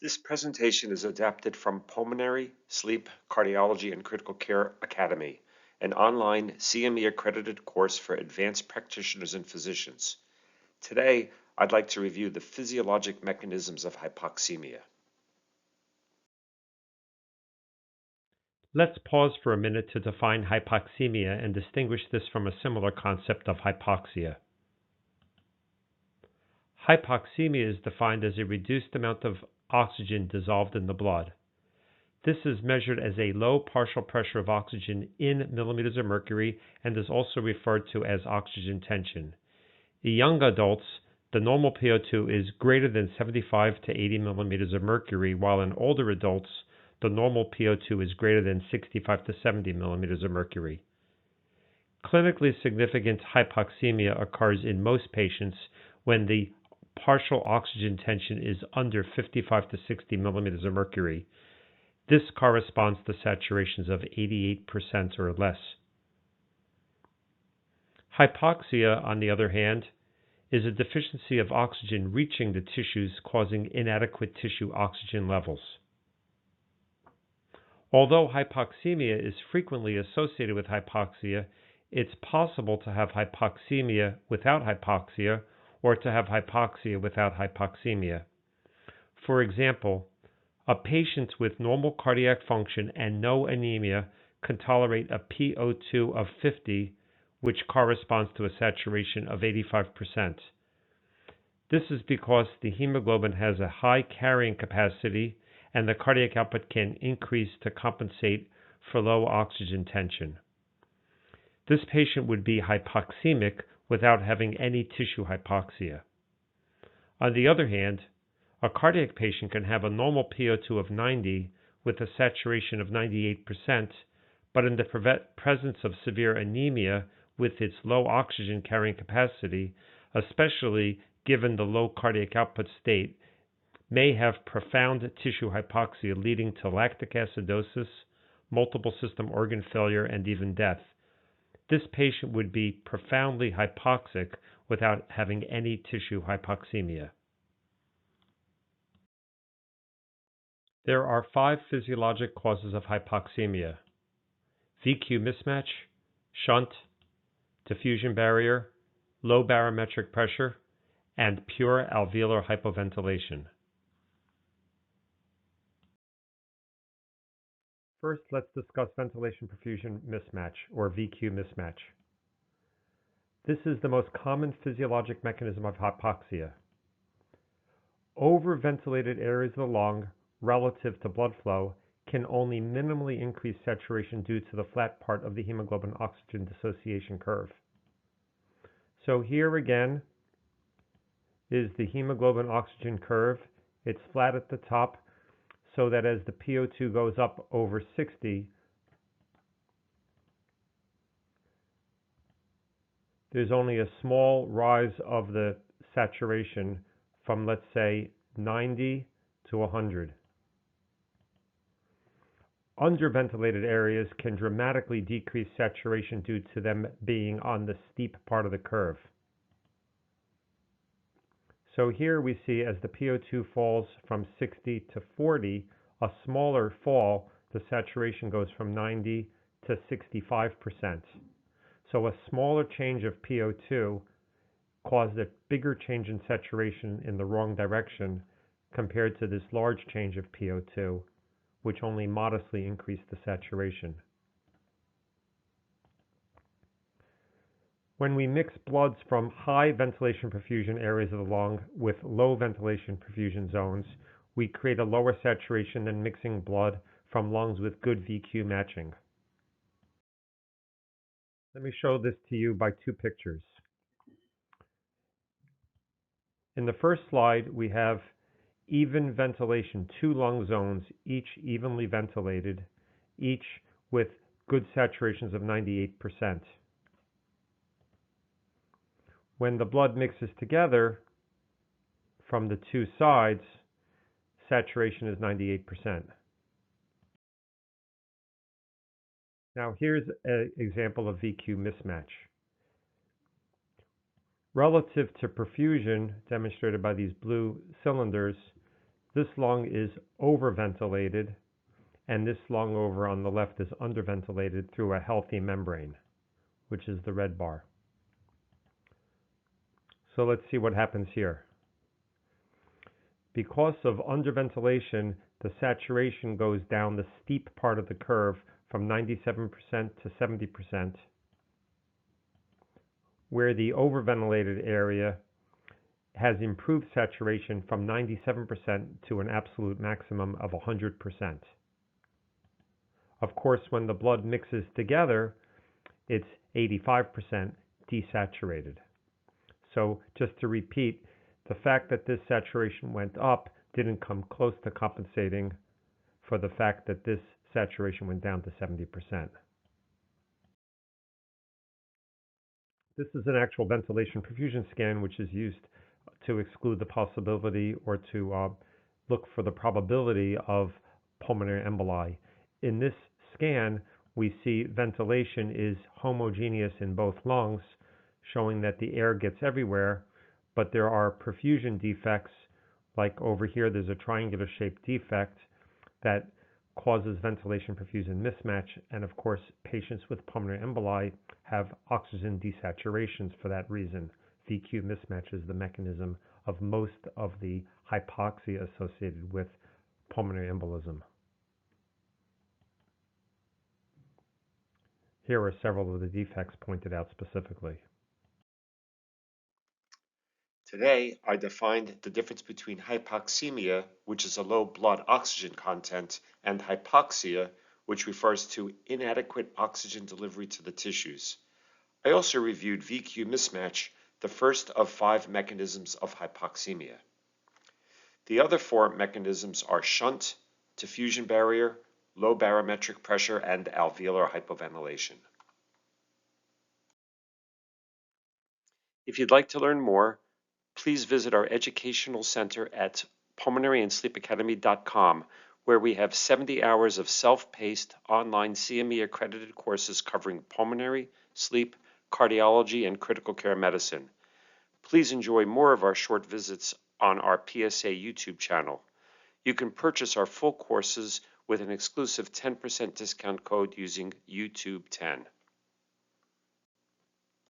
This presentation is adapted from Pulmonary, Sleep, Cardiology, and Critical Care Academy, an online CME-accredited course for advanced practitioners and physicians. Today, I'd like to review the physiologic mechanisms of hypoxemia. Let's pause for a minute to define hypoxemia and distinguish this from a similar concept of hypoxia. Hypoxemia is defined as a reduced amount of oxygen dissolved in the blood. This is measured as a low partial pressure of oxygen in millimeters of mercury and is also referred to as oxygen tension. In young adults, the normal PO2 is greater than 75 to 80 millimeters of mercury, while in older adults, the normal PO2 is greater than 65 to 70 millimeters of mercury. Clinically significant hypoxemia occurs in most patients when the partial oxygen tension is under 55 to 60 millimeters of mercury. This corresponds to saturations of 88% or less. Hypoxia, on the other hand, is a deficiency of oxygen reaching the tissues, causing inadequate tissue oxygen levels. Although hypoxemia is frequently associated with hypoxia, it's possible to have hypoxemia without hypoxia or to have hypoxia without hypoxemia. For example, a patient with normal cardiac function and no anemia can tolerate a PO2 of 50, which corresponds to a saturation of 85%. This is because the hemoglobin has a high carrying capacity and the cardiac output can increase to compensate for low oxygen tension. This patient would be hypoxemic without having any tissue hypoxia. On the other hand, a cardiac patient can have a normal PO2 of 90 with a saturation of 98%, but in the presence of severe anemia with its low oxygen carrying capacity, especially given the low cardiac output state, may have profound tissue hypoxia leading to lactic acidosis, multiple system organ failure, and even death. This patient would be profoundly hypoxic without having any tissue hypoxemia. There are 5 physiologic causes of hypoxemia: VQ mismatch, shunt, diffusion barrier, low barometric pressure, and pure alveolar hypoventilation. First, let's discuss ventilation-perfusion mismatch, or VQ mismatch. This is the most common physiologic mechanism of hypoxia. Overventilated areas of the lung relative to blood flow can only minimally increase saturation due to the flat part of the hemoglobin-oxygen dissociation curve. So here again is the hemoglobin-oxygen curve. It's flat at the top, so that as the PO2 goes up over 60, there's only a small rise of the saturation from, let's say, 90 to 100. Underventilated areas can dramatically decrease saturation due to them being on the steep part of the curve. So here we see as the PO2 falls from 60 to 40, a smaller fall, the saturation goes from 90 to 65%. So a smaller change of PO2 caused a bigger change in saturation in the wrong direction compared to this large change of PO2, which only modestly increased the saturation. When we mix bloods from high ventilation perfusion areas of the lung with low ventilation perfusion zones, we create a lower saturation than mixing blood from lungs with good VQ matching. Let me show this to you by 2 pictures. In the first slide, we have even ventilation, 2 lung zones, each evenly ventilated, each with good saturations of 98%. When the blood mixes together from the 2 sides, saturation is 98%. Now here's an example of VQ mismatch. Relative to perfusion, demonstrated by these blue cylinders, This lung is overventilated, and this lung over on the left is underventilated through a healthy membrane, which is the red bar. So let's see what happens here. Because of underventilation, the saturation goes down the steep part of the curve from 97% to 70%, where the overventilated area has improved saturation from 97% to an absolute maximum of 100%. Of course, when the blood mixes together, it's 85% desaturated. So just to repeat, the fact that this saturation went up didn't come close to compensating for the fact that this saturation went down to 70%. This is an actual ventilation perfusion scan, which is used to exclude the possibility or to look for the probability of pulmonary emboli. In this scan, we see ventilation is homogeneous in both lungs, showing that the air gets everywhere, but there are perfusion defects, like over here there's a triangular shaped defect that causes ventilation perfusion mismatch, and of course patients with pulmonary emboli have oxygen desaturations for that reason. VQ mismatch is the mechanism of most of the hypoxia associated with pulmonary embolism. Here are several of the defects pointed out specifically. Today, I defined the difference between hypoxemia, which is a low blood oxygen content, and hypoxia, which refers to inadequate oxygen delivery to the tissues. I also reviewed VQ mismatch, the first of 5 mechanisms of hypoxemia. The other 4 mechanisms are shunt, diffusion barrier, low barometric pressure, and alveolar hypoventilation. If you'd like to learn more, please visit our educational center at pulmonaryandsleepacademy.com, where we have 70 hours of self-paced online CME-accredited courses covering pulmonary, sleep, cardiology, and critical care medicine. Please enjoy more of our short visits on our PSA YouTube channel. You can purchase our full courses with an exclusive 10% discount code using YouTube10.